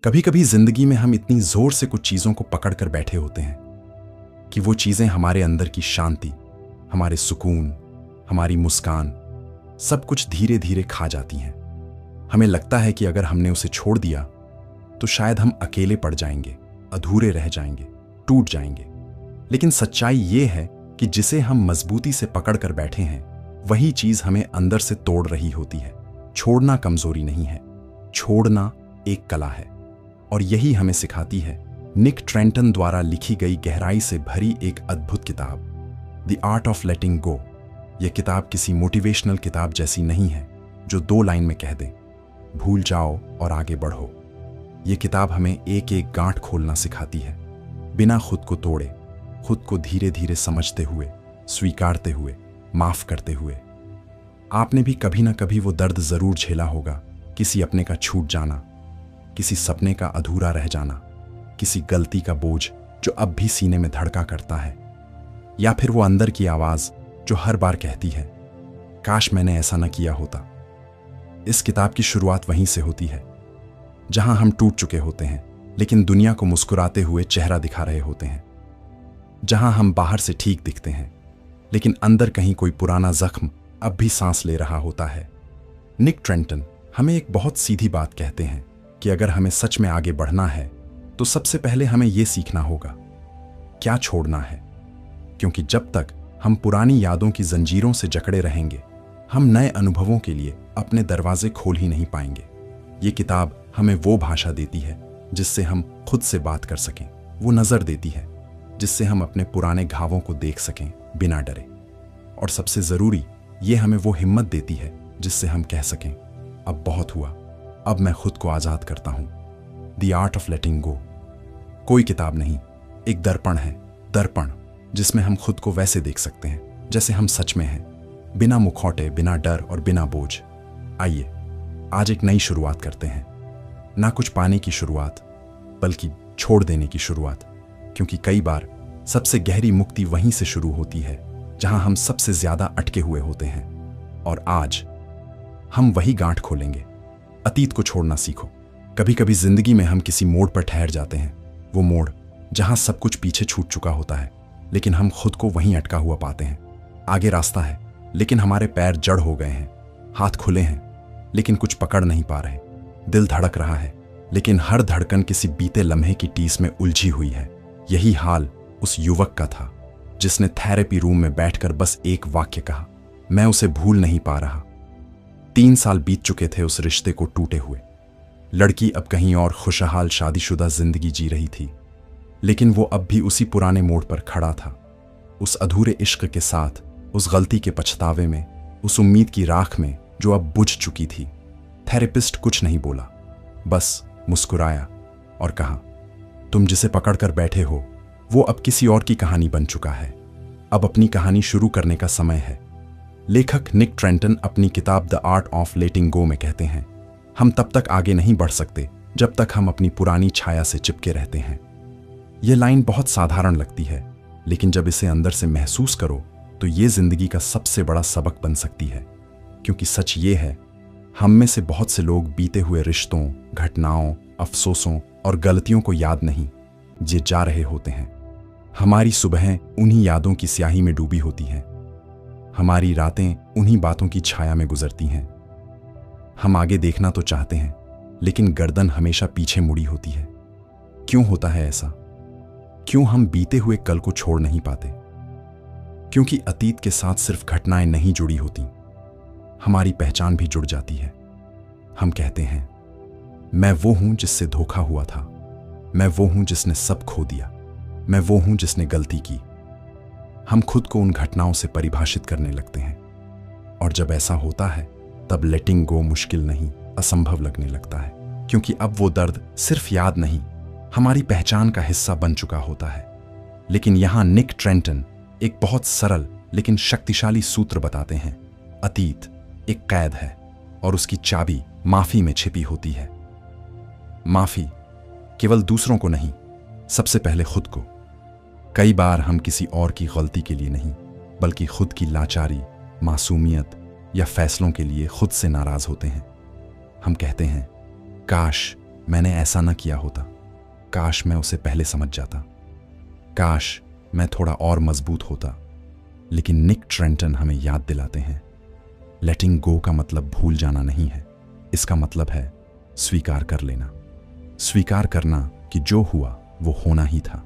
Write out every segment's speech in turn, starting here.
कभी कभी जिंदगी में हम इतनी जोर से कुछ चीजों को पकड़ कर बैठे होते हैं कि वो चीजें हमारे अंदर की शांति, हमारे सुकून, हमारी मुस्कान सब कुछ धीरे धीरे खा जाती हैं। हमें लगता है कि अगर हमने उसे छोड़ दिया तो शायद हम अकेले पड़ जाएंगे, अधूरे रह जाएंगे, टूट जाएंगे। लेकिन सच्चाई ये है कि जिसे हम मजबूती से पकड़ कर बैठे हैं वही चीज हमें अंदर से तोड़ रही होती है। छोड़ना कमजोरी नहीं है, छोड़ना एक कला है। और यही हमें सिखाती है निक ट्रेंटन द्वारा लिखी गई गहराई से भरी एक अद्भुत किताब, द आर्ट ऑफ लेटिंग गो। यह किताब किसी मोटिवेशनल किताब जैसी नहीं है जो 2 लाइन में कह दे, भूल जाओ और आगे बढ़ो। यह किताब हमें एक एक गांठ खोलना सिखाती है, बिना खुद को तोड़े, खुद को धीरे धीरे समझते हुए, स्वीकारते हुए, माफ करते हुए। आपने भी कभी ना कभी वो दर्द जरूर झेला होगा, किसी अपने का छूट जाना, किसी सपने का अधूरा रह जाना, किसी गलती का बोझ जो अब भी सीने में धड़का करता है, या फिर वो अंदर की आवाज जो हर बार कहती है, काश मैंने ऐसा न किया होता। इस किताब की शुरुआत वहीं से होती है जहां हम टूट चुके होते हैं लेकिन दुनिया को मुस्कुराते हुए चेहरा दिखा रहे होते हैं, जहां हम बाहर से ठीक दिखते हैं लेकिन अंदर कहीं कोई पुराना जख्म अब भी सांस ले रहा होता है। निक ट्रेंटन हमें एक बहुत सीधी बात कहते हैं कि अगर हमें सच में आगे बढ़ना है तो सबसे पहले हमें यह सीखना होगा क्या छोड़ना है, क्योंकि जब तक हम पुरानी यादों की जंजीरों से जकड़े रहेंगे हम नए अनुभवों के लिए अपने दरवाजे खोल ही नहीं पाएंगे। ये किताब हमें वो भाषा देती है जिससे हम खुद से बात कर सकें, वो नजर देती है जिससे हम अपने पुराने घावों को देख सकें बिना डरे, और सबसे जरूरी ये हमें वो हिम्मत देती है जिससे हम कह सकें अब बहुत हुआ, अब मैं खुद को आजाद करता हूं। द आर्ट ऑफ लेटिंग गो कोई किताब नहीं, एक दर्पण है, दर्पण जिसमें हम खुद को वैसे देख सकते हैं जैसे हम सच में हैं, बिना मुखौटे, बिना डर और बिना बोझ। आइए आज एक नई शुरुआत करते हैं, ना कुछ पाने की शुरुआत बल्कि छोड़ देने की शुरुआत, क्योंकि कई बार सबसे गहरी मुक्ति वहीं से शुरू होती है जहां हम सबसे ज्यादा अटके हुए होते हैं। और आज हम वही गांठ खोलेंगे। अतीत को छोड़ना सीखो। कभी कभी जिंदगी में हम किसी मोड़ पर ठहर जाते हैं, वो मोड़ जहां सब कुछ पीछे छूट चुका होता है लेकिन हम खुद को वहीं अटका हुआ पाते हैं। आगे रास्ता है लेकिन हमारे पैर जड़ हो गए हैं, हाथ खुले हैं लेकिन कुछ पकड़ नहीं पा रहे, दिल धड़क रहा है लेकिन हर धड़कन किसी बीते लम्हे की टीस में उलझी हुई है। यही हाल उस युवक का था जिसने थेरेपी रूम में बैठकर बस एक वाक्य कहा, मैं उसे भूल नहीं पा रहा। 3 साल बीत चुके थे उस रिश्ते को टूटे हुए। लड़की अब कहीं और खुशहाल शादीशुदा जिंदगी जी रही थी, लेकिन वो अब भी उसी पुराने मोड़ पर खड़ा था, उस अधूरे इश्क के साथ, उस गलती के पछतावे में, उस उम्मीद की राख में जो अब बुझ चुकी थी। थेरेपिस्ट कुछ नहीं बोला, बस मुस्कुराया और कहा, तुम जिसे पकड़कर बैठे हो वो अब किसी और की कहानी बन चुका है, अब अपनी कहानी शुरू करने का समय है। लेखक निक ट्रेंटन अपनी किताब द आर्ट ऑफ लेटिंग गो में कहते हैं, हम तब तक आगे नहीं बढ़ सकते जब तक हम अपनी पुरानी छाया से चिपके रहते हैं। यह लाइन बहुत साधारण लगती है, लेकिन जब इसे अंदर से महसूस करो तो ये जिंदगी का सबसे बड़ा सबक बन सकती है। क्योंकि सच ये है, हम में से बहुत से लोग बीते हुए रिश्तों, घटनाओं, अफसोसों और गलतियों को याद नहीं जिए जा रहे होते हैं। हमारी सुबहें उन्हीं यादों की स्याही में डूबी होती हैं, हमारी रातें उन्हीं बातों की छाया में गुजरती हैं। हम आगे देखना तो चाहते हैं लेकिन गर्दन हमेशा पीछे मुड़ी होती है। क्यों होता है ऐसा? क्यों हम बीते हुए कल को छोड़ नहीं पाते? क्योंकि अतीत के साथ सिर्फ घटनाएं नहीं जुड़ी होती, हमारी पहचान भी जुड़ जाती है। हम कहते हैं, मैं वो हूं जिससे धोखा हुआ था, मैं वो हूं जिसने सब खो दिया, मैं वो हूं जिसने गलती की। हम खुद को उन घटनाओं से परिभाषित करने लगते हैं, और जब ऐसा होता है तब लेटिंग गो मुश्किल नहीं, असंभव लगने लगता है, क्योंकि अब वो दर्द सिर्फ याद नहीं, हमारी पहचान का हिस्सा बन चुका होता है। लेकिन यहां निक ट्रेंटन एक बहुत सरल लेकिन शक्तिशाली सूत्र बताते हैं, अतीत एक कैद है और उसकी चाबी माफी में छिपी होती है। माफी केवल दूसरों को नहीं, सबसे पहले खुद को। कई बार हम किसी और की गलती के लिए नहीं बल्कि खुद की लाचारी, मासूमियत या फैसलों के लिए खुद से नाराज होते हैं। हम कहते हैं, काश मैंने ऐसा न किया होता, काश मैं उसे पहले समझ जाता, काश मैं थोड़ा और मजबूत होता। लेकिन निक ट्रेंटन हमें याद दिलाते हैं, लेटिंग गो का मतलब भूल जाना नहीं है, इसका मतलब है स्वीकार कर लेना। स्वीकार करना कि जो हुआ वो होना ही था।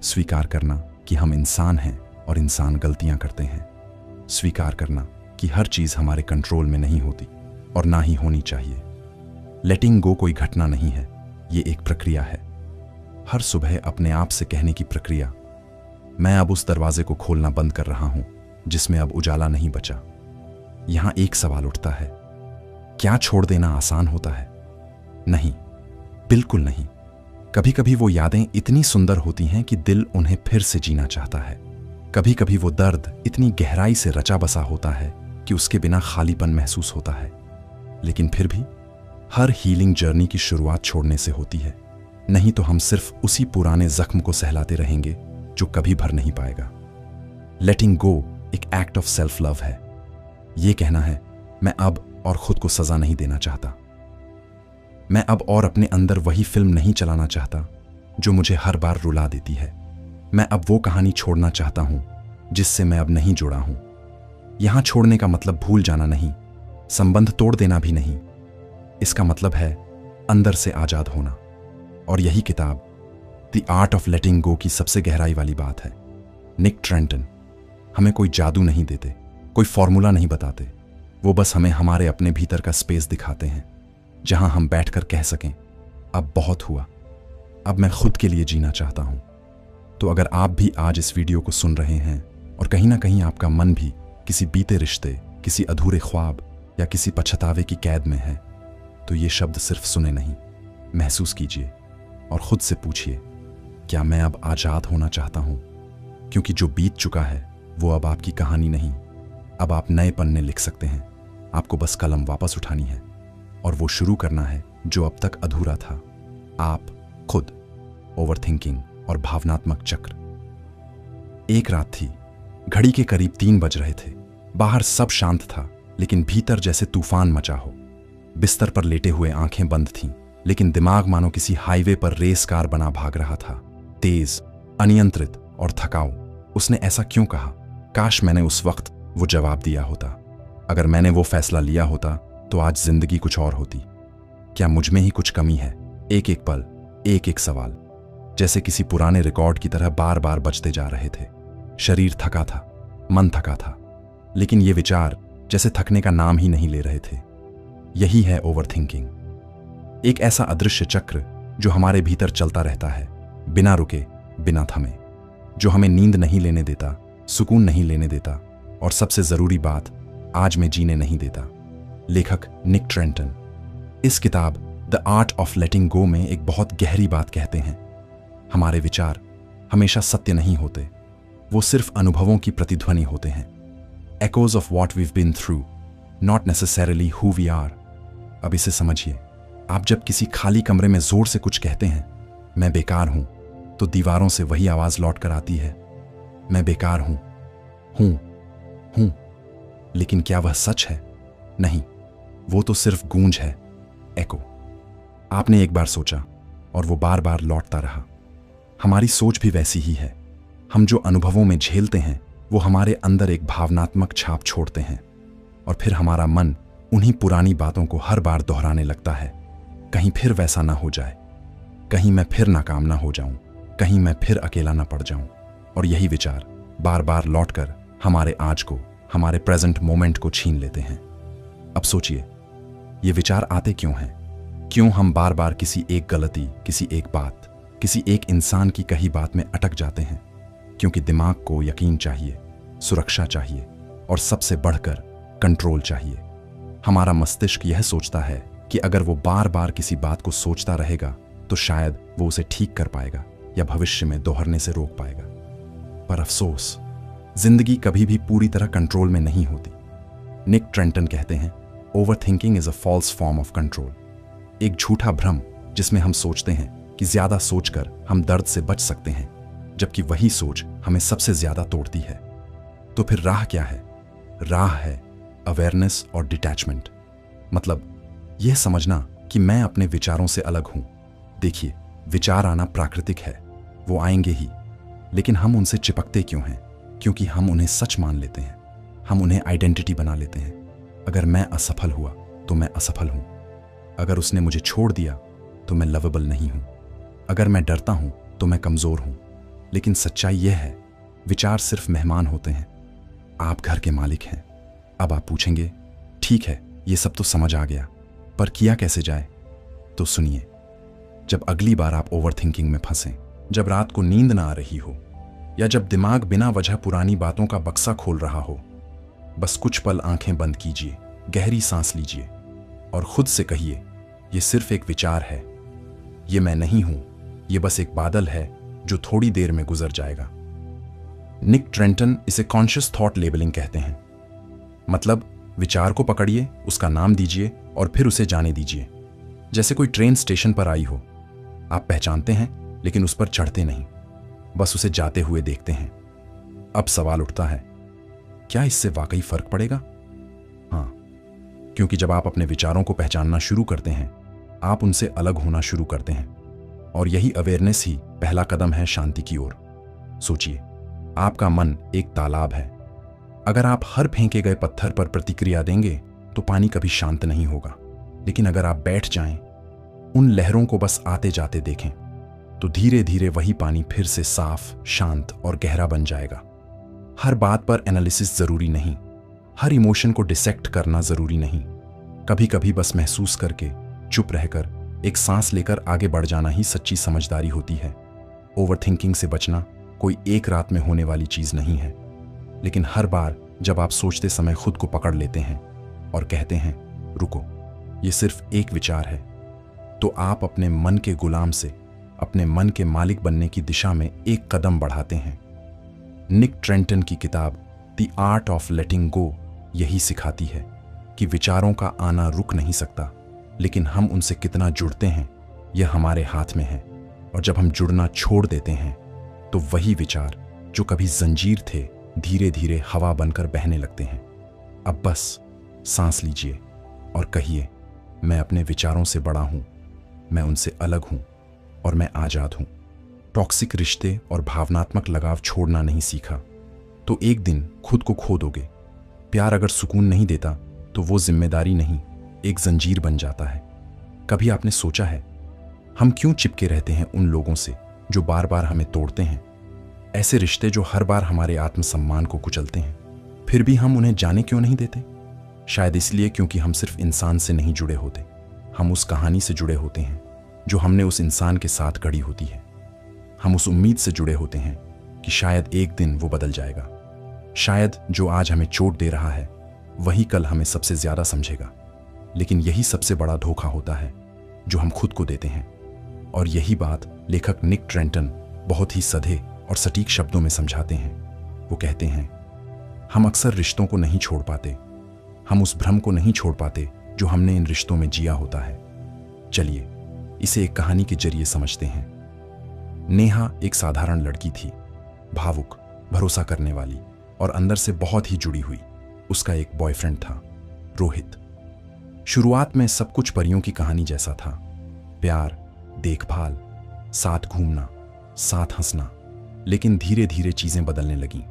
स्वीकार करना कि हम इंसान हैं और इंसान गलतियां करते हैं। स्वीकार करना कि हर चीज हमारे कंट्रोल में नहीं होती और ना ही होनी चाहिए। लेटिंग गो कोई घटना नहीं है, ये एक प्रक्रिया है। हर सुबह अपने आप से कहने की प्रक्रिया, मैं अब उस दरवाजे को खोलना बंद कर रहा हूं जिसमें अब उजाला नहीं बचा। यहां एक सवाल उठता है, क्या छोड़ देना आसान होता है? नहीं, बिल्कुल नहीं। कभी कभी वो यादें इतनी सुंदर होती हैं कि दिल उन्हें फिर से जीना चाहता है। कभी कभी वो दर्द इतनी गहराई से रचा बसा होता है कि उसके बिना खालीपन महसूस होता है। लेकिन फिर भी हर हीलिंग जर्नी की शुरुआत छोड़ने से होती है, नहीं तो हम सिर्फ उसी पुराने जख्म को सहलाते रहेंगे जो कभी भर नहीं पाएगा। लेटिंग गो एक एक्ट ऑफ सेल्फ लव है। ये कहना है, मैं अब और खुद को सजा नहीं देना चाहता। मैं अब और अपने अंदर वही फिल्म नहीं चलाना चाहता जो मुझे हर बार रुला देती है। मैं अब वो कहानी छोड़ना चाहता हूं जिससे मैं अब नहीं जुड़ा हूं। यहां छोड़ने का मतलब भूल जाना नहीं, संबंध तोड़ देना भी नहीं। इसका मतलब है अंदर से आजाद होना। और यही किताब द आर्ट ऑफ लेटिंग गो की सबसे गहराई वाली बात है। निक ट्रेंटन हमें कोई जादू नहीं देते, कोई फॉर्मूला नहीं बताते। वो बस हमें हमारे अपने भीतर का स्पेस दिखाते हैं जहां हम बैठकर कह सकें, अब बहुत हुआ, अब मैं खुद के लिए जीना चाहता हूं। तो अगर आप भी आज इस वीडियो को सुन रहे हैं और कहीं ना कहीं आपका मन भी किसी बीते रिश्ते, किसी अधूरे ख्वाब या किसी पछतावे की कैद में है, तो ये शब्द सिर्फ सुने नहीं, महसूस कीजिए और खुद से पूछिए, क्या मैं अब आजाद होना चाहता हूं? क्योंकि जो बीत चुका है वो अब आपकी कहानी नहीं, अब आप नए पन्ने लिख सकते हैं। आपको बस कलम वापस उठानी है और वो शुरू करना है जो अब तक अधूरा था। आप खुद। ओवरथिंकिंग और भावनात्मक चक्र। एक रात थी, घड़ी के करीब 3 बज रहे थे। बाहर सब शांत था, लेकिन भीतर जैसे तूफान मचा हो। बिस्तर पर लेटे हुए आंखें बंद थीं, लेकिन दिमाग मानो किसी हाईवे पर रेस कार बना भाग रहा था, तेज, अनियंत्रित और थकाऊ। उसने ऐसा क्यों कहा? काश मैंने उस वक्त वो जवाब दिया होता। अगर मैंने वो फैसला लिया होता तो आज जिंदगी कुछ और होती। क्या मुझ में ही कुछ कमी है? एक एक पल, एक एक सवाल जैसे किसी पुराने रिकॉर्ड की तरह बार बार बजते जा रहे थे। शरीर थका था, मन थका था, लेकिन ये विचार जैसे थकने का नाम ही नहीं ले रहे थे। यही है ओवरथिंकिंग, एक ऐसा अदृश्य चक्र जो हमारे भीतर चलता रहता है, बिना रुके, बिना थमे, जो हमें नींद नहीं लेने देता, सुकून नहीं लेने देता और सबसे जरूरी बात, आज में जीने नहीं देता। लेखक निक ट्रेंटन इस किताब द आर्ट ऑफ लेटिंग गो में एक बहुत गहरी बात कहते हैं। हमारे विचार हमेशा सत्य नहीं होते, वो सिर्फ अनुभवों की प्रतिध्वनि होते हैं। echoes of what we've been through, not necessarily who we are। अब इसे समझिए, आप जब किसी खाली कमरे में जोर से कुछ कहते हैं, मैं बेकार हूं, तो दीवारों से वही आवाज लौट कर आती है, मैं बेकार हूं, हूं। लेकिन क्या वह सच है? नहीं, वो तो सिर्फ गूंज है, एको। आपने एक बार सोचा और वो बार बार लौटता रहा। हमारी सोच भी वैसी ही है। हम जो अनुभवों में झेलते हैं वो हमारे अंदर एक भावनात्मक छाप छोड़ते हैं और फिर हमारा मन उन्हीं पुरानी बातों को हर बार दोहराने लगता है। कहीं फिर वैसा ना हो जाए, कहीं मैं फिर नाकाम ना हो जाऊं, कहीं मैं फिर अकेला ना पड़ जाऊं। और यही विचार बार बार लौटकर हमारे आज को, हमारे प्रेजेंट मोमेंट को छीन लेते हैं। अब सोचिए, ये विचार आते क्यों हैं? क्यों हम बार बार किसी एक गलती, किसी एक बात, किसी एक इंसान की कही बात में अटक जाते हैं? क्योंकि दिमाग को यकीन चाहिए, सुरक्षा चाहिए और सबसे बढ़कर कंट्रोल चाहिए। हमारा मस्तिष्क यह सोचता है कि अगर वो बार बार किसी बात को सोचता रहेगा तो शायद वो उसे ठीक कर पाएगा या भविष्य में दोहरने से रोक पाएगा। पर अफसोस, जिंदगी कभी भी पूरी तरह कंट्रोल में नहीं होती। निक ट्रेंटन कहते हैं, overthinking is a false form of control. एक झूठा भ्रम जिसमें हम सोचते हैं कि ज्यादा सोचकर हम दर्द से बच सकते हैं, जबकि वही सोच हमें सबसे ज्यादा तोड़ती है। तो फिर राह क्या है? राह है अवेयरनेस और डिटैचमेंट। मतलब यह समझना कि मैं अपने विचारों से अलग हूं, देखिए, विचार आना प्राकृतिक है, वो आएंगे ही, लेकिन हम उनसे चिपकते क्यों हैं? क्योंकि हम उन्हें सच मान लेते हैं, हम उन्हें आइडेंटिटी बना लेते हैं। अगर मैं असफल हुआ तो मैं असफल हूं, अगर उसने मुझे छोड़ दिया तो मैं लवेबल नहीं हूं, अगर मैं डरता हूं तो मैं कमजोर हूं। लेकिन सच्चाई यह है, विचार सिर्फ मेहमान होते हैं, आप घर के मालिक हैं। अब आप पूछेंगे, ठीक है, ये सब तो समझ आ गया, पर किया कैसे जाए? तो सुनिए, जब अगली बार आप ओवरथिंकिंग में फंसें, जब रात को नींद ना आ रही हो, या जब दिमाग बिना वजह पुरानी बातों का बक्सा खोल रहा हो, बस कुछ पल आंखें बंद कीजिए, गहरी सांस लीजिए और खुद से कहिए, ये सिर्फ एक विचार है, ये मैं नहीं हूं, ये बस एक बादल है जो थोड़ी देर में गुजर जाएगा। निक ट्रेंटन इसे कॉन्शियस थॉट लेबलिंग कहते हैं। मतलब विचार को पकड़िए, उसका नाम दीजिए और फिर उसे जाने दीजिए। जैसे कोई ट्रेन स्टेशन पर आई हो, आप पहचानते हैं लेकिन उस पर चढ़ते नहीं, बस उसे जाते हुए देखते हैं। अब सवाल उठता है, क्या इससे वाकई फर्क पड़ेगा? हाँ, क्योंकि जब आप अपने विचारों को पहचानना शुरू करते हैं, आप उनसे अलग होना शुरू करते हैं, और यही अवेयरनेस ही पहला कदम है शांति की ओर। सोचिए, आपका मन एक तालाब है। अगर आप हर फेंके गए पत्थर पर प्रतिक्रिया देंगे तो पानी कभी शांत नहीं होगा। लेकिन अगर आप बैठ जाएं, उन लहरों को बस आते जाते देखें, तो धीरे धीरे वही पानी फिर से साफ, शांत और गहरा बन जाएगा। हर बात पर एनालिसिस जरूरी नहीं, हर इमोशन को डिसेक्ट करना जरूरी नहीं। कभी कभी बस महसूस करके, चुप रहकर, एक सांस लेकर आगे बढ़ जाना ही सच्ची समझदारी होती है। ओवरथिंकिंग से बचना कोई एक रात में होने वाली चीज नहीं है, लेकिन हर बार जब आप सोचते समय खुद को पकड़ लेते हैं और कहते हैं, रुको, ये सिर्फ एक विचार है, तो आप अपने मन के गुलाम से अपने मन के मालिक बनने की दिशा में एक कदम बढ़ाते हैं। निक ट्रेंटन की किताब द आर्ट ऑफ लेटिंग गो यही सिखाती है कि विचारों का आना रुक नहीं सकता, लेकिन हम उनसे कितना जुड़ते हैं यह हमारे हाथ में है। और जब हम जुड़ना छोड़ देते हैं तो वही विचार जो कभी जंजीर थे, धीरे धीरे हवा बनकर बहने लगते हैं। अब बस सांस लीजिए और कहिए, मैं अपने विचारों से बड़ा हूं, मैं उनसे अलग हूं और मैं आजाद हूं। टॉक्सिक रिश्ते और भावनात्मक लगाव छोड़ना नहीं सीखा तो एक दिन खुद को खो दोगे। प्यार अगर सुकून नहीं देता तो वो जिम्मेदारी नहीं, एक जंजीर बन जाता है। कभी आपने सोचा है, हम क्यों चिपके रहते हैं उन लोगों से जो बार बार हमें तोड़ते हैं? ऐसे रिश्ते जो हर बार हमारे आत्मसम्मान को कुचलते हैं, फिर भी हम उन्हें जाने क्यों नहीं देते? शायद इसलिए क्योंकि हम सिर्फ इंसान से नहीं जुड़े होते, हम उस कहानी से जुड़े होते हैं जो हमने उस इंसान के साथ गढ़ी होती है। हम उस उम्मीद से जुड़े होते हैं कि शायद एक दिन वो बदल जाएगा। शायद जो आज हमें चोट दे रहा है वही कल हमें सबसे ज्यादा समझेगा। लेकिन यही सबसे बड़ा धोखा होता है जो हम खुद को देते हैं। और यही बात लेखक निक ट्रेंटन बहुत ही सधे और सटीक शब्दों में समझाते हैं। वो कहते हैं, हम अक्सर रिश्तों को नहीं छोड़ पाते, हम उस भ्रम को नहीं छोड़ पाते जो हमने इन रिश्तों में जिया होता है। चलिए इसे एक कहानी के जरिए समझते हैं। नेहा एक साधारण लड़की थी, भावुक, भरोसा करने वाली और अंदर से बहुत ही जुड़ी हुई। उसका एक बॉयफ्रेंड था, रोहित। शुरुआत में सब कुछ परियों की कहानी जैसा था, प्यार, देखभाल, साथ घूमना, साथ हंसना। लेकिन धीरे धीरे चीजें बदलने लगीं।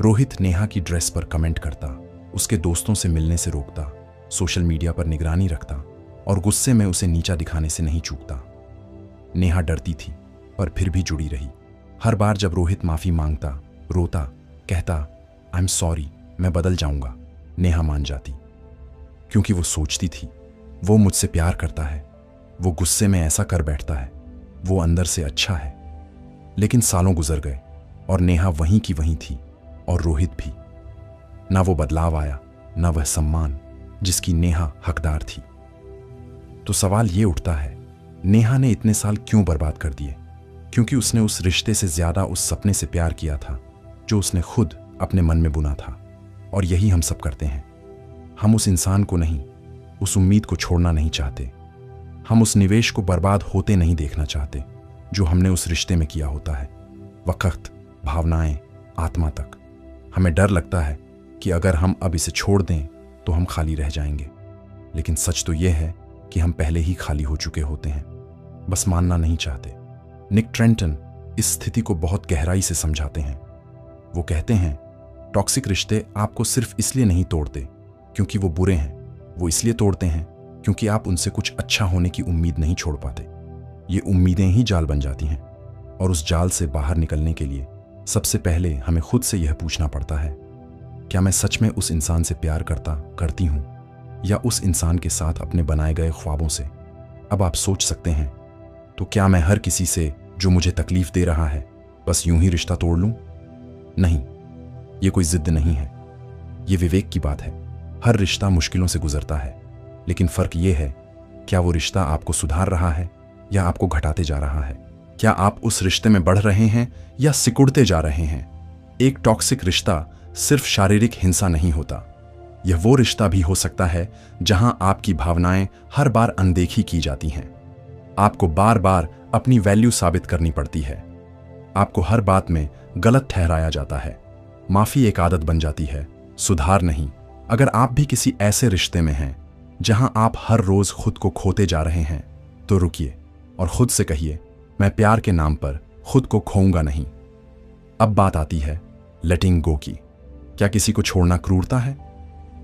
रोहित नेहा की ड्रेस पर कमेंट करता, उसके दोस्तों से मिलने से रोकता, सोशल मीडिया पर निगरानी रखता और गुस्से में उसे नीचा दिखाने से नहीं चूकता। नेहा डरती थी पर फिर भी जुड़ी रही। हर बार जब रोहित माफी मांगता, रोता, कहता आई एम सॉरी, मैं बदल जाऊंगा, नेहा मान जाती। क्योंकि वो सोचती थी, वो मुझसे प्यार करता है, वो गुस्से में ऐसा कर बैठता है, वो अंदर से अच्छा है। लेकिन सालों गुजर गए और नेहा वहीं की वहीं थी और रोहित भी। ना वो बदलाव आया, ना वह सम्मान जिसकी नेहा हकदार थी। तो सवाल ये उठता है, नेहा ने इतने साल क्यों बर्बाद कर दिए? क्योंकि उसने उस रिश्ते से ज्यादा उस सपने से प्यार किया था जो उसने खुद अपने मन में बुना था। और यही हम सब करते हैं। हम उस इंसान को नहीं, उस उम्मीद को छोड़ना नहीं चाहते। हम उस निवेश को बर्बाद होते नहीं देखना चाहते जो हमने उस रिश्ते में किया होता है। वक्त, भावनाएं, आत्मा तक। हमें डर लगता है कि अगर हम अब इसे छोड़ दें तो हम खाली रह जाएंगे। लेकिन सच तो यह है कि हम पहले ही खाली हो चुके होते हैं। बस मानना नहीं चाहते। निक ट्रेंटन इस स्थिति को बहुत गहराई से समझाते हैं। वो कहते हैं, टॉक्सिक रिश्ते आपको सिर्फ इसलिए नहीं तोड़ते क्योंकि वो बुरे हैं, वो इसलिए तोड़ते हैं क्योंकि आप उनसे कुछ अच्छा होने की उम्मीद नहीं छोड़ पाते। ये उम्मीदें ही जाल बन जाती हैं, और उस जाल से बाहर निकलने के लिए सबसे पहले हमें खुद से यह पूछना पड़ता है, क्या मैं सच में उस इंसान से प्यार करती हूं, या उस इंसान के साथ अपने बनाए गए ख्वाबों से। अब आप सोच सकते हैं, तो क्या मैं हर किसी से जो मुझे तकलीफ दे रहा है बस यूं ही रिश्ता तोड़ लूं? नहीं, ये कोई जिद नहीं है, ये विवेक की बात है। हर रिश्ता मुश्किलों से गुजरता है, लेकिन फर्क ये है, क्या वो रिश्ता आपको सुधार रहा है या आपको घटाते जा रहा है? क्या आप उस रिश्ते में बढ़ रहे हैं या सिकुड़ते जा रहे हैं? एक टॉक्सिक रिश्ता सिर्फ शारीरिक हिंसा नहीं होता, यह वो रिश्ता भी हो सकता है जहां आपकी भावनाएं हर बार अनदेखी की जाती हैं। आपको बार बार अपनी वैल्यू साबित करनी पड़ती है, आपको हर बात में गलत ठहराया जाता है। माफी एक आदत बन जाती है, सुधार नहीं। अगर आप भी किसी ऐसे रिश्ते में हैं जहां आप हर रोज खुद को खोते जा रहे हैं, तो रुकिए और खुद से कहिए, मैं प्यार के नाम पर खुद को खोऊंगा नहीं। अब बात आती है लेटिंग गो की। क्या किसी को छोड़ना क्रूरता है?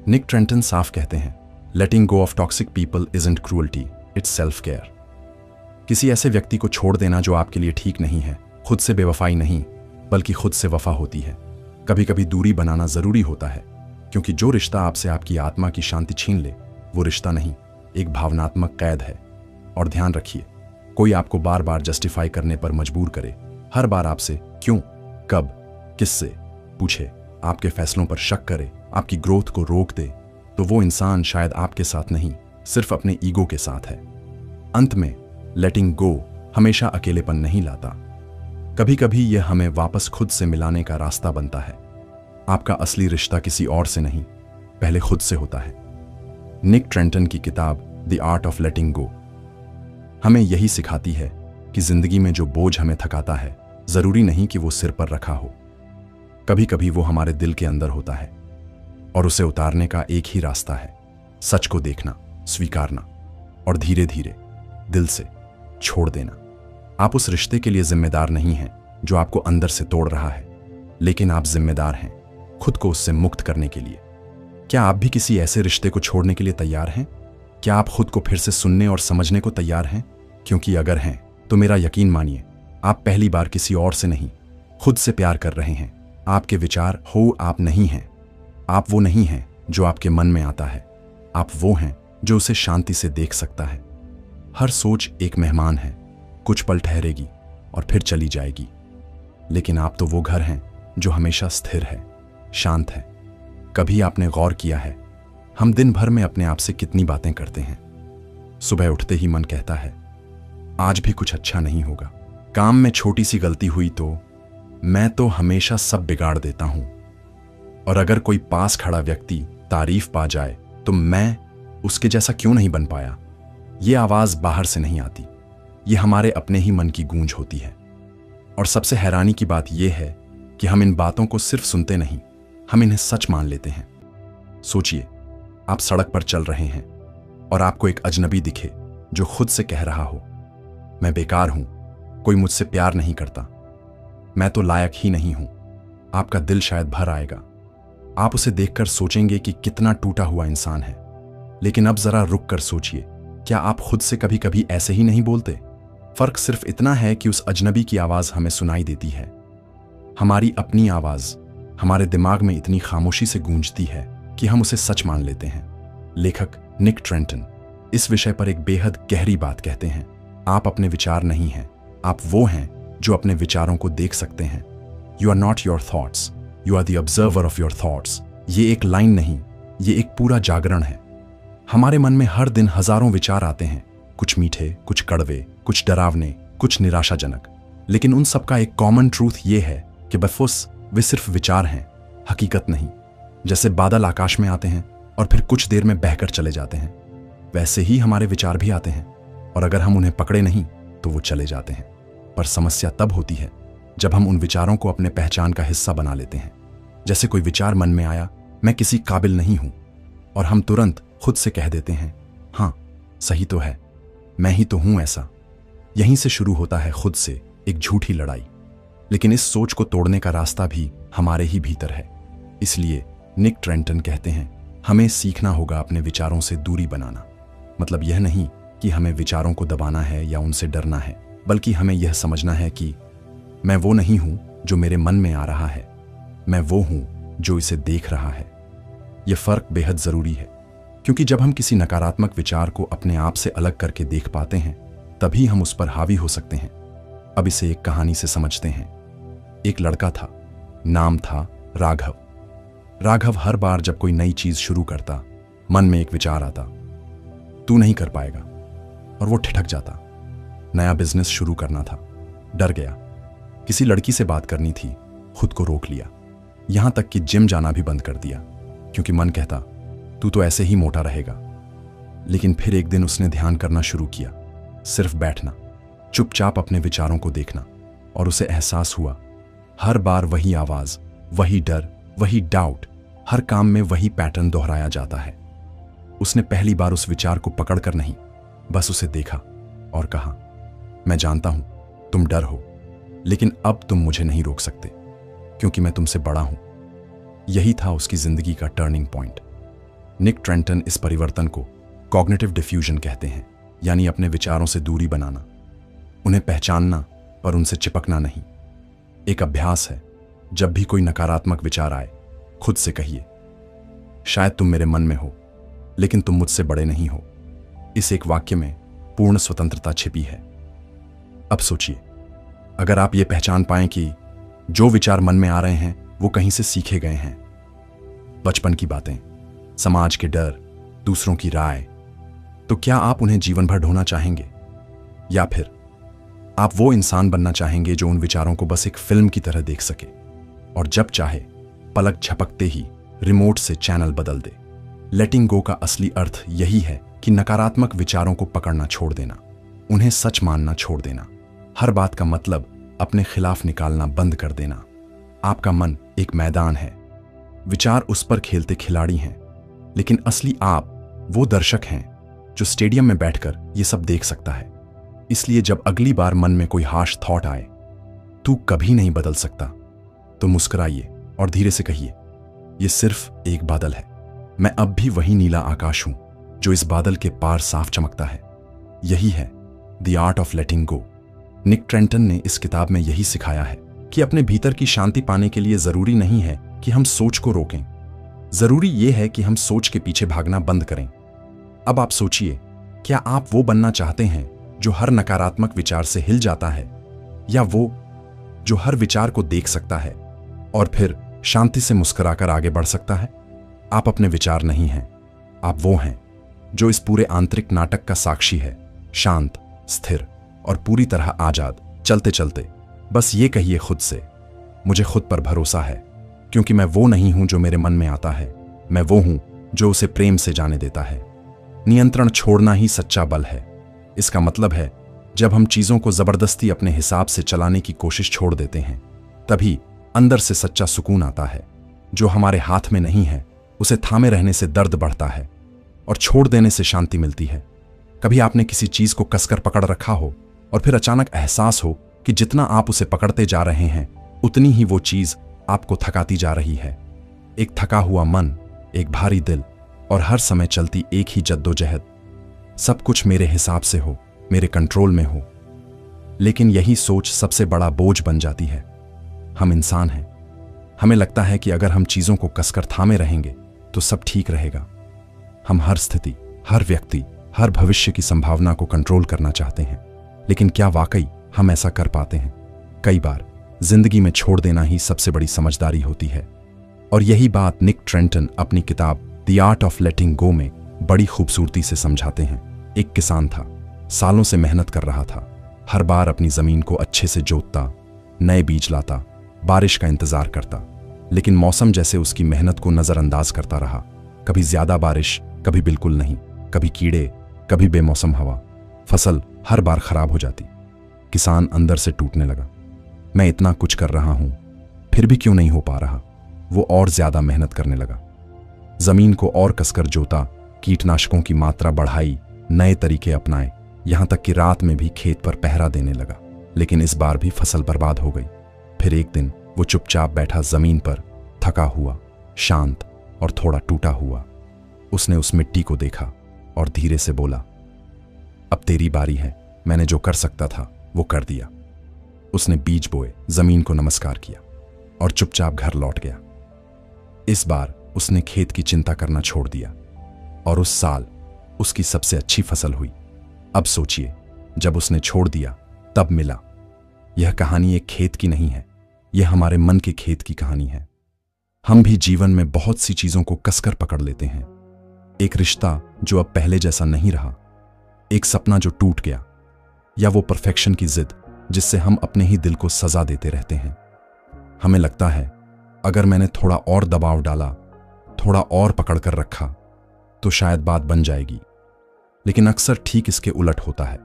निक ट्रेंटन साफ कहते हैं, letting go of toxic people isn't cruelty, it's self care. किसी ऐसे व्यक्ति को छोड़ देना जो आपके लिए ठीक नहीं है, खुद से बेवफाई नहीं, बल्कि खुद से वफा होती है। कभी कभी दूरी बनाना जरूरी होता है, क्योंकि जो रिश्ता आपसे आपकी आत्मा की शांति छीन ले, वो रिश्ता नहीं, एक भावनात्मक कैद है। और ध्यान रखिए, कोई आपको बार बार जस्टिफाई करने पर मजबूर करे, हर बार आपसे क्यों, कब, किससे पूछे, आपके फैसलों पर शक करे, आपकी ग्रोथ को रोक दे, तो वो इंसान शायद आपके साथ नहीं, सिर्फ अपने ईगो के साथ है। अंत में लेटिंग गो हमेशा अकेलेपन नहीं लाता। कभी कभी यह हमें वापस खुद से मिलाने का रास्ता बनता है। आपका असली रिश्ता किसी और से नहीं, पहले खुद से होता है। निक ट्रेंटन की किताब द आर्ट ऑफ लेटिंग गो हमें यही सिखाती है कि जिंदगी में जो बोझ हमें थकाता है, जरूरी नहीं कि वो सिर पर रखा हो। कभी कभी वो हमारे दिल के अंदर होता है, और उसे उतारने का एक ही रास्ता है, सच को देखना, स्वीकारना और धीरे धीरे दिल से छोड़ देना। आप उस रिश्ते के लिए जिम्मेदार नहीं हैं जो आपको अंदर से तोड़ रहा है, लेकिन आप जिम्मेदार हैं खुद को उससे मुक्त करने के लिए। क्या आप भी किसी ऐसे रिश्ते को छोड़ने के लिए तैयार हैं? क्या आप खुद को फिर से सुनने और समझने को तैयार हैं? क्योंकि अगर हैं, तो मेरा यकीन मानिए, आप पहली बार किसी और से नहीं, खुद से प्यार कर रहे हैं। आपके विचार हो आप नहीं हैं। आप वो नहीं हैं जो आपके मन में आता है, आप वो हैं जो उसे शांति से देख सकता है। हर सोच एक मेहमान है, कुछ पल ठहरेगी और फिर चली जाएगी, लेकिन आप तो वो घर हैं जो हमेशा स्थिर है, शांत है। कभी आपने गौर किया है, हम दिन भर में अपने आप से कितनी बातें करते हैं? सुबह उठते ही मन कहता है, आज भी कुछ अच्छा नहीं होगा। काम में छोटी सी गलती हुई तो मैं तो हमेशा सब बिगाड़ देता हूं। और अगर कोई पास खड़ा व्यक्ति तारीफ पा जाए तो मैं उसके जैसा क्यों नहीं बन पाया? ये आवाज बाहर से नहीं आती, ये हमारे अपने ही मन की गूंज होती है। और सबसे हैरानी की बात यह है कि हम इन बातों को सिर्फ सुनते नहीं, हम इन्हें सच मान लेते हैं। सोचिए, आप सड़क पर चल रहे हैं और आपको एक अजनबी दिखे जो खुद से कह रहा हो, मैं बेकार हूं, कोई मुझसे प्यार नहीं करता, मैं तो लायक ही नहीं हूं। आपका दिल शायद भर आएगा। आप उसे देखकर सोचेंगे कि कितना टूटा हुआ इंसान है। लेकिन अब जरा रुक कर सोचिए, क्या आप खुद से कभी कभी ऐसे ही नहीं बोलते? फर्क सिर्फ इतना है कि उस अजनबी की आवाज हमें सुनाई देती है। हमारी अपनी आवाज हमारे दिमाग में इतनी खामोशी से गूंजती है कि हम उसे सच मान लेते हैं। लेखक निक ट्रेंटन इस विषय पर एक बेहद गहरी बात कहते हैं, आप अपने विचार नहीं हैं, आप वो हैं जो अपने विचारों को देख सकते हैं। You are not your thoughts, you are the observer of your thoughts. ये एक लाइन नहीं, ये एक पूरा जागरण है। हमारे मन में हर दिन हजारों विचार आते हैं, कुछ मीठे, कुछ कड़वे, कुछ डरावने, कुछ निराशाजनक, लेकिन उन सबका एक कॉमन ट्रूथ ये है कि बस वे सिर्फ विचार हैं, हकीकत नहीं। जैसे बादल आकाश में आते हैं और फिर कुछ देर में बहकर चले जाते हैं, वैसे ही हमारे विचार भी आते हैं, और अगर हम उन्हें पकड़े नहीं तो वो चले जाते हैं। पर समस्या तब होती है जब हम उन विचारों को अपने पहचान का हिस्सा बना लेते हैं। जैसे कोई विचार मन में आया, मैं किसी काबिल नहीं हूं, और हम तुरंत खुद से कह देते हैं, हाँ सही तो है, मैं ही तो हूं ऐसा। यहीं से शुरू होता है खुद से एक झूठी लड़ाई। लेकिन इस सोच को तोड़ने का रास्ता भी हमारे ही भीतर है। इसलिए निक ट्रेंटन कहते हैं, हमें सीखना होगा अपने विचारों से दूरी बनाना। मतलब यह नहीं कि हमें विचारों को दबाना है या उनसे डरना है, बल्कि हमें यह समझना है कि मैं वो नहीं हूं जो मेरे मन में आ रहा है, मैं वो हूं जो इसे देख रहा है। यह फर्क बेहद जरूरी है, क्योंकि जब हम किसी नकारात्मक विचार को अपने आप से अलग करके देख पाते हैं, तभी हम उस पर हावी हो सकते हैं। अब इसे एक कहानी से समझते हैं। एक लड़का था, नाम था राघव। राघव हर बार जब कोई नई चीज शुरू करता, मन में एक विचार आता, तू नहीं कर पाएगा, और वो ठिठक जाता। नया बिजनेस शुरू करना था, डर गया। किसी लड़की से बात करनी थी, खुद को रोक लिया। यहां तक कि जिम जाना भी बंद कर दिया, क्योंकि मन कहता तू तो ऐसे ही मोटा रहेगा। लेकिन फिर एक दिन उसने ध्यान करना शुरू किया, सिर्फ बैठना, चुपचाप अपने विचारों को देखना, और उसे एहसास हुआ हर बार वही आवाज, वही डर, वही डाउट, हर काम में वही पैटर्न दोहराया जाता है। उसने पहली बार उस विचार को पकड़कर नहीं, बस उसे देखा और कहा, मैं जानता हूं तुम डर हो, लेकिन अब तुम मुझे नहीं रोक सकते, क्योंकि मैं तुमसे बड़ा हूं। यही था उसकी जिंदगी का टर्निंग पॉइंट। निक ट्रेंटन इस परिवर्तन को कॉग्निटिव डिफ्यूजन कहते हैं, यानी अपने विचारों से दूरी बनाना, उन्हें पहचानना पर उनसे चिपकना नहीं। एक अभ्यास है, जब भी कोई नकारात्मक विचार आए, खुद से कहिए, शायद तुम मेरे मन में हो, लेकिन तुम मुझसे बड़े नहीं हो। इस एक वाक्य में पूर्ण स्वतंत्रता छिपी है। अब सोचिए, अगर आप ये पहचान पाएं कि जो विचार मन में आ रहे हैं वो कहीं से सीखे गए हैं, बचपन की बातें, समाज के डर, दूसरों की राय, तो क्या आप उन्हें जीवन भर ढोना चाहेंगे, या फिर आप वो इंसान बनना चाहेंगे जो उन विचारों को बस एक फिल्म की तरह देख सके और जब चाहे पलक झपकते ही रिमोट से चैनल बदल दे? लेटिंग गो का असली अर्थ यही है कि नकारात्मक विचारों को पकड़ना छोड़ देना, उन्हें सच मानना छोड़ देना, हर बात का मतलब अपने खिलाफ निकालना बंद कर देना। आपका मन एक मैदान है, विचार उस पर खेलते खिलाड़ी हैं, लेकिन असली आप वो दर्शक हैं जो स्टेडियम में बैठकर ये सब देख सकता है। इसलिए जब अगली बार मन में कोई हार्श थॉट आए, तू कभी नहीं बदल सकता, तो मुस्कुराइए और धीरे से कहिए, ये सिर्फ एक बादल है, मैं अब भी वही नीला आकाश हूं जो इस बादल के पार साफ चमकता है। यही है the art of letting go. Nick Trenton ने इस किताब में यही सिखाया है कि अपने भीतर की शांति पाने के लिए जरूरी नहीं है कि हम सोच को रोकें, जरूरी यह है कि हम सोच के पीछे भागना बंद करें। अब आप सोचिए, क्या आप वो बनना चाहते हैं जो हर नकारात्मक विचार से हिल जाता है, या वो जो हर विचार को देख सकता है और फिर शांति से मुस्कुराकर आगे बढ़ सकता है? आप अपने विचार नहीं हैं, आप वो हैं जो इस पूरे आंतरिक नाटक का साक्षी है, शांत, स्थिर और पूरी तरह आजाद। चलते चलते बस ये कहिए खुद से, मुझे खुद पर भरोसा है, क्योंकि मैं वो नहीं हूं जो मेरे मन में आता है, मैं वो हूं जो उसे प्रेम से जाने देता है। नियंत्रण छोड़ना ही सच्चा बल है। इसका मतलब है, जब हम चीजों को जबरदस्ती अपने हिसाब से चलाने की कोशिश छोड़ देते हैं, तभी अंदर से सच्चा सुकून आता है। जो हमारे हाथ में नहीं है, उसे थामे रहने से दर्द बढ़ता है और छोड़ देने से शांति मिलती है। कभी आपने किसी चीज को कसकर पकड़ रखा हो और फिर अचानक एहसास हो कि जितना आप उसे पकड़ते जा रहे हैं, उतनी ही वो चीज आपको थकाती जा रही है। एक थका हुआ मन, एक भारी दिल और हर समय चलती एक ही जद्दोजहद। सब कुछ मेरे हिसाब से हो, मेरे कंट्रोल में हो। लेकिन यही सोच सबसे बड़ा बोझ बन जाती है। हम इंसान हैं, हमें लगता है कि अगर हम चीजों को कसकर थामे रहेंगे तो सब ठीक रहेगा। हम हर स्थिति, हर व्यक्ति, हर भविष्य की संभावना को कंट्रोल करना चाहते हैं, लेकिन क्या वाकई हम ऐसा कर पाते हैं? कई बार जिंदगी में छोड़ देना ही सबसे बड़ी समझदारी होती है। और यही बात निक ट्रेंटन अपनी किताब द आर्ट ऑफ लेटिंग गो में बड़ी खूबसूरती से समझाते हैं। एक किसान था, सालों से मेहनत कर रहा था, हर बार अपनी जमीन को अच्छे से जोतता, नए बीज लाता, बारिश का इंतजार करता, लेकिन मौसम जैसे उसकी मेहनत को नजरअंदाज करता रहा। कभी ज्यादा बारिश, कभी बिल्कुल नहीं, कभी कीड़े, कभी बेमौसम हवा। फसल हर बार खराब हो जाती। किसान अंदर से टूटने लगा। मैं इतना कुछ कर रहा हूं, फिर भी क्यों नहीं हो पा रहा? वो और ज्यादा मेहनत करने लगा, जमीन को और कसकर जोता, कीटनाशकों की मात्रा बढ़ाई, नए तरीके अपनाए, यहां तक कि रात में भी खेत पर पहरा देने लगा। लेकिन इस बार भी फसल बर्बाद हो गई। फिर एक दिन वो चुपचाप बैठा जमीन पर, थका हुआ, शांत और थोड़ा टूटा हुआ। उसने उस मिट्टी को देखा और धीरे से बोला, अब तेरी बारी है। मैंने जो कर सकता था वो कर दिया। उसने बीज बोए, जमीन को नमस्कार किया और चुपचाप घर लौट गया। इस बार उसने खेत की चिंता करना छोड़ दिया और उस साल उसकी सबसे अच्छी फसल हुई। अब सोचिए, जब उसने छोड़ दिया तब मिला। यह कहानी एक खेत की नहीं है, यह हमारे मन के खेत की कहानी है। हम भी जीवन में बहुत सी चीजों को कसकर पकड़ लेते हैं। एक रिश्ता जो अब पहले जैसा नहीं रहा, एक सपना जो टूट गया, या वो परफेक्शन की जिद जिससे हम अपने ही दिल को सजा देते रहते हैं। हमें लगता है अगर मैंने थोड़ा और दबाव डाला, थोड़ा और पकड़ कर रखा, तो शायद बात बन जाएगी। लेकिन अक्सर ठीक इसके उलट होता है।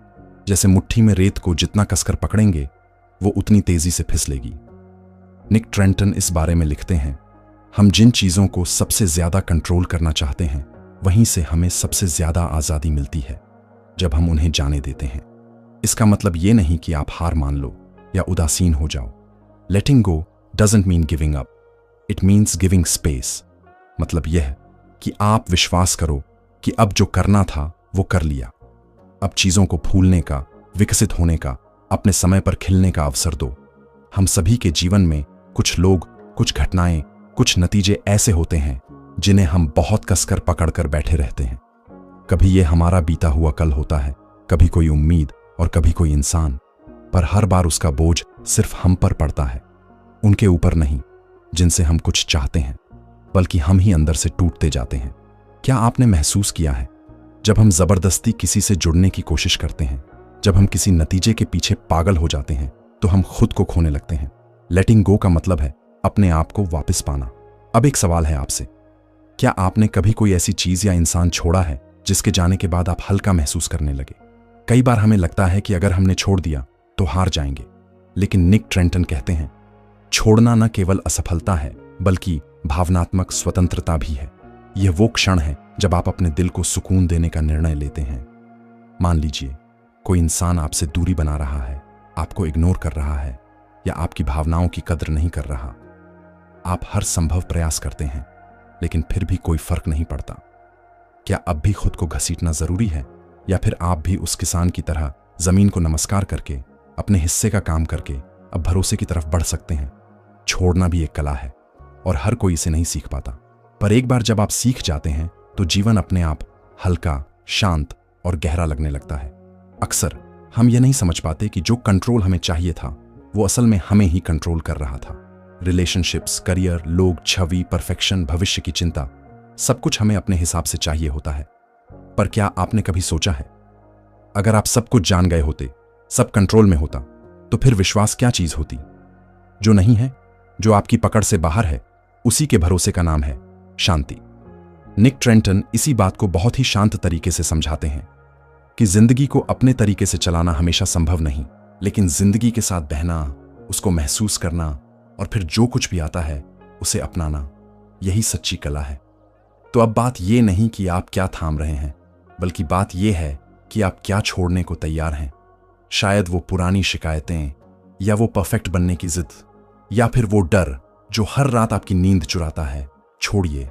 जैसे मुट्ठी में रेत को जितना कसकर पकड़ेंगे वो उतनी तेजी से फिसलेगी। निक ट्रेंटन इस बारे में लिखते हैं, हम जिन चीजों को सबसे ज्यादा कंट्रोल करना चाहते हैं वहीं से हमें सबसे ज्यादा आजादी मिलती है जब हम उन्हें जाने देते हैं। इसका मतलब ये नहीं कि आप हार मान लो या उदासीन हो जाओ। Letting go doesn't mean giving up, it means giving space. मतलब यह कि आप विश्वास करो कि अब जो करना था वो कर लिया। अब चीजों को फूलने का, विकसित होने का, अपने समय पर खिलने का अवसर दो। हम सभी के जीवन में कुछ लोग, कुछ घटनाएं, कुछ नतीजे ऐसे होते हैं जिन्हें हम बहुत कसकर पकड़कर बैठे रहते हैं। कभी ये हमारा बीता हुआ कल होता है, कभी कोई उम्मीद और कभी कोई इंसान, पर हर बार उसका बोझ सिर्फ हम पर पड़ता है, उनके ऊपर नहीं जिनसे हम कुछ चाहते हैं, बल्कि हम ही अंदर से टूटते जाते हैं। क्या आपने महसूस किया है, जब हम जबरदस्ती किसी से जुड़ने की कोशिश करते हैं, जब हम किसी नतीजे के पीछे पागल हो जाते हैं, तो हम खुद को खोने लगते हैं। लेटिंग गो का मतलब है अपने आप को वापस पाना। अब एक सवाल है आपसे, क्या आपने कभी कोई ऐसी चीज या इंसान छोड़ा है जिसके जाने के बाद आप हल्का महसूस करने लगे? कई बार हमें लगता है कि अगर हमने छोड़ दिया तो हार जाएंगे, लेकिन निक ट्रेंटन कहते हैं, छोड़ना न केवल असफलता है बल्कि भावनात्मक स्वतंत्रता भी है। यह वो क्षण है जब आप अपने दिल को सुकून देने का निर्णय लेते हैं। मान लीजिए कोई इंसान आपसे दूरी बना रहा है, आपको इग्नोर कर रहा है या आपकी भावनाओं की कद्र नहीं कर रहा। आप हर संभव प्रयास करते हैं लेकिन फिर भी कोई फर्क नहीं पड़ता। क्या अब भी खुद को घसीटना जरूरी है, या फिर आप भी उस किसान की तरह जमीन को नमस्कार करके, अपने हिस्से का काम करके अब भरोसे की तरफ बढ़ सकते हैं? छोड़ना भी एक कला है और हर कोई इसे नहीं सीख पाता, पर एक बार जब आप सीख जाते हैं तो जीवन अपने आप हल्का, शांत और गहरा लगने लगता है। अक्सर हम ये नहीं समझ पाते कि जो कंट्रोल हमें चाहिए था वो असल में हमें ही कंट्रोल कर रहा था। रिलेशनशिप्स, करियर, लोग, छवि, परफेक्शन, भविष्य की चिंता, सब कुछ हमें अपने हिसाब से चाहिए होता है। पर क्या आपने कभी सोचा है, अगर आप सब कुछ जान गए होते, सब कंट्रोल में होता, तो फिर विश्वास क्या चीज होती? जो नहीं है, जो आपकी पकड़ से बाहर है, उसी के भरोसे का नाम है शांति। निक ट्रेंटन इसी बात को बहुत ही शांत तरीके से समझाते हैं कि जिंदगी को अपने तरीके से चलाना हमेशा संभव नहीं, लेकिन जिंदगी के साथ बहना, उसको महसूस करना और फिर जो कुछ भी आता है उसे अपनाना, यही सच्ची कला है। तो अब बात यह नहीं कि आप क्या थाम रहे हैं, बल्कि बात यह है कि आप क्या छोड़ने को तैयार हैं। शायद वो पुरानी शिकायतें, या वो परफेक्ट बनने की जिद, या फिर वो डर जो हर रात आपकी नींद चुराता है, छोड़िए।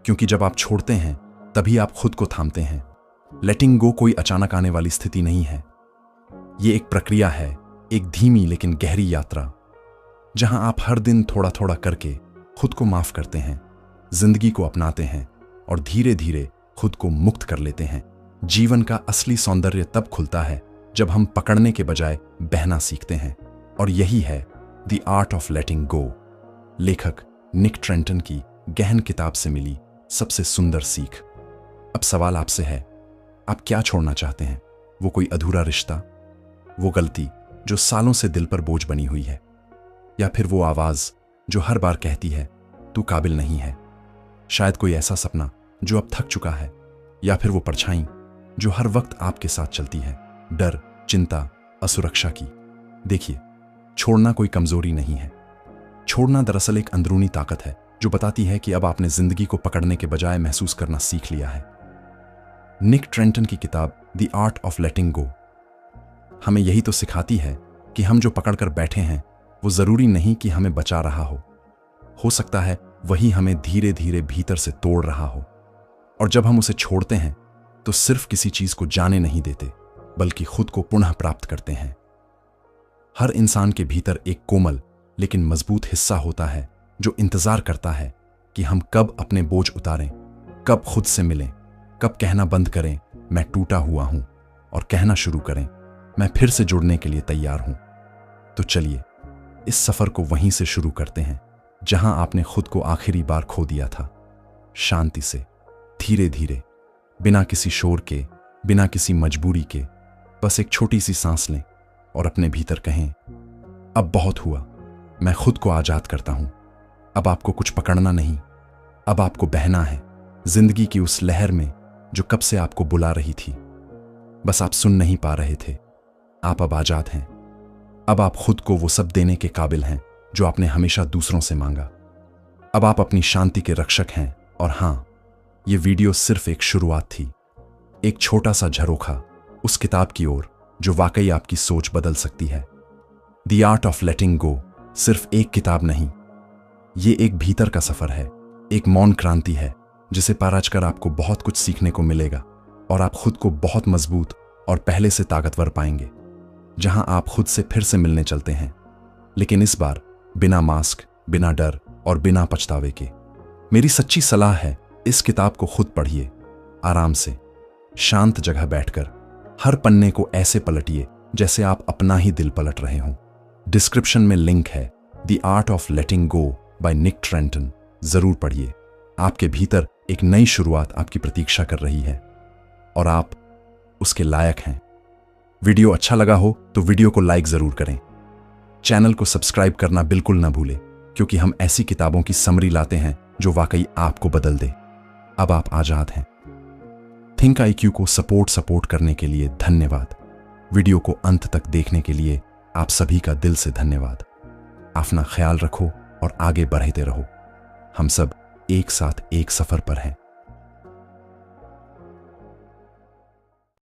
क्योंकि जब आप छोड़ते हैं तभी आप खुद को थामते हैं। लेटिंग गो कोई अचानक आने वाली स्थिति नहीं है, ये एक प्रक्रिया है, एक धीमी लेकिन गहरी यात्रा, जहां आप हर दिन थोड़ा थोड़ा करके खुद को माफ करते हैं, जिंदगी को अपनाते हैं और धीरे धीरे खुद को मुक्त कर लेते हैं। जीवन का असली सौंदर्य तब खुलता है जब हम पकड़ने के बजाय बहना सीखते हैं, और यही है द आर्ट ऑफ लेटिंग गो, लेखक निक ट्रेंटन की गहन किताब से मिली सबसे सुंदर सीख। अब सवाल आपसे है, आप क्या छोड़ना चाहते हैं? वो कोई अधूरा रिश्ता, वो गलती जो सालों से दिल पर बोझ बनी हुई है, या फिर वो आवाज जो हर बार कहती है तू काबिल नहीं है? शायद कोई ऐसा सपना जो अब थक चुका है, या फिर वो परछाई जो हर वक्त आपके साथ चलती है, डर, चिंता, असुरक्षा की। देखिए, छोड़ना कोई कमजोरी नहीं है, छोड़ना दरअसल एक अंदरूनी ताकत है जो बताती है कि अब आपने जिंदगी को पकड़ने के बजाय महसूस करना सीख लिया है। निक ट्रेंटन की किताब द आर्ट ऑफ लेटिंग गो हमें यही तो सिखाती है कि हम जो पकड़कर बैठे हैं वो जरूरी नहीं कि हमें बचा रहा हो सकता है वही हमें धीरे धीरे भीतर से तोड़ रहा हो। और जब हम उसे छोड़ते हैं तो सिर्फ किसी चीज को जाने नहीं देते, बल्कि खुद को पुनः प्राप्त करते हैं। हर इंसान के भीतर एक कोमल लेकिन मजबूत हिस्सा होता है जो इंतजार करता है कि हम कब अपने बोझ उतारें, कब खुद से मिलें, कब कहना बंद करें मैं टूटा हुआ हूं और कहना शुरू करें मैं फिर से जुड़ने के लिए तैयार हूं। तो चलिए इस सफर को वहीं से शुरू करते हैं जहां आपने खुद को आखिरी बार खो दिया था। शांति से, धीरे धीरे, बिना किसी शोर के, बिना किसी मजबूरी के, बस एक छोटी सी सांस लें और अपने भीतर कहें, अब बहुत हुआ, मैं खुद को आजाद करता हूं। अब आपको कुछ पकड़ना नहीं, अब आपको बहना है जिंदगी की उस लहर में जो कब से आपको बुला रही थी। बस आप सुन नहीं पा रहे थे। आप अब आजाद हैं। अब आप खुद को वो सब देने के काबिल हैं जो आपने हमेशा दूसरों से मांगा। अब आप अपनी शांति के रक्षक हैं। और हां, ये वीडियो सिर्फ एक शुरुआत थी, एक छोटा सा झरोखा उस किताब की ओर जो वाकई आपकी सोच बदल सकती है। द आर्ट ऑफ लेटिंग गो सिर्फ एक किताब नहीं, ये एक भीतर का सफर है, एक मौन क्रांति है जिसे पार कर आपको बहुत कुछ सीखने को मिलेगा और आप खुद को बहुत मजबूत और पहले से ताकतवर पाएंगे, जहां आप खुद से फिर से मिलने चलते हैं, लेकिन इस बार बिना मास्क, बिना डर और बिना पछतावे के। मेरी सच्ची सलाह है, इस किताब को खुद पढ़िए, आराम से, शांत जगह बैठकर। हर पन्ने को ऐसे पलटिए जैसे आप अपना ही दिल पलट रहे हों। डिस्क्रिप्शन में लिंक है, the art of letting go by Nick Trenton. जरूर पढ़िए। आपके भीतर एक नई शुरुआत आपकी प्रतीक्षा कर रही है और आप उसके लायक हैं। वीडियो अच्छा लगा हो तो वीडियो को लाइक जरूर करें। चैनल को सब्सक्राइब करना बिल्कुल ना भूलें, क्योंकि हम ऐसी किताबों की समरी लाते हैं जो वाकई आपको बदल दे। अब आप आजाद हैं। थिंक IQ को सपोर्ट करने के लिए धन्यवाद। वीडियो को अंत तक देखने के लिए आप सभी का दिल से धन्यवाद। अपना ख्याल रखो और आगे बढ़ते रहो। हम सब एक साथ एक सफर पर हैं।